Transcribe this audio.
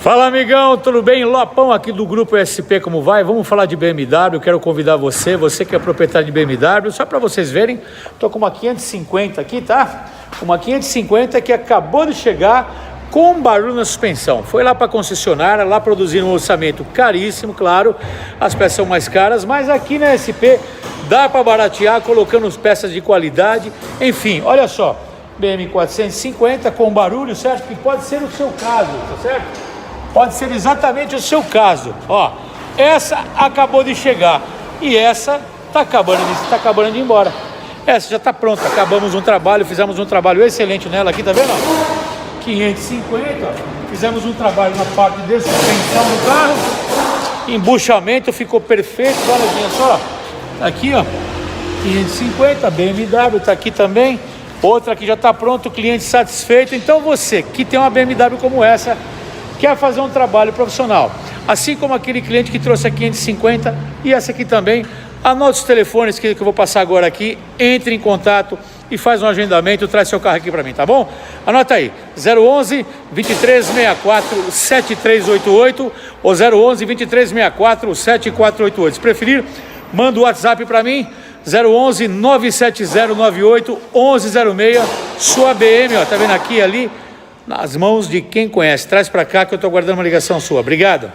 Fala, amigão, tudo bem? Lopão aqui do Grupo SP, como vai? Vamos falar de BMW. Quero convidar você que é proprietário de BMW, só para vocês verem, tô com uma 550 aqui, tá? Uma 550 que acabou de chegar com barulho na suspensão. Foi lá para a concessionária, lá produzindo um orçamento caríssimo, claro, as peças são mais caras, mas aqui na SP dá para baratear colocando as peças de qualidade. Enfim, olha só, BM 450 com barulho, certo? Que pode ser o seu caso, tá certo? Pode ser exatamente o seu caso. Ó, essa acabou de chegar e essa tá acabando de ir embora. Essa já tá pronta. Acabamos um trabalho, fizemos um trabalho excelente nela aqui, tá vendo? 550, fizemos um trabalho na parte de suspensão do carro, embuchamento ficou perfeito. Olha só, aqui ó, 550, BMW tá aqui também. Outra que já tá pronto, o cliente satisfeito. Então você que tem uma BMW como essa, quer fazer um trabalho profissional, assim como aquele cliente que trouxe a 550 e essa aqui também, anote os telefones que eu vou passar agora aqui, entre em contato e faz um agendamento, traz seu carro aqui para mim, tá bom? Anota aí, 011 2364 7388 ou 011 2364 7488. Se preferir, manda o WhatsApp para mim, 011 97098 1106. Sua BM, ó, tá vendo aqui ali? Nas mãos de quem conhece. Traz para cá que eu estou guardando uma ligação sua. Obrigado.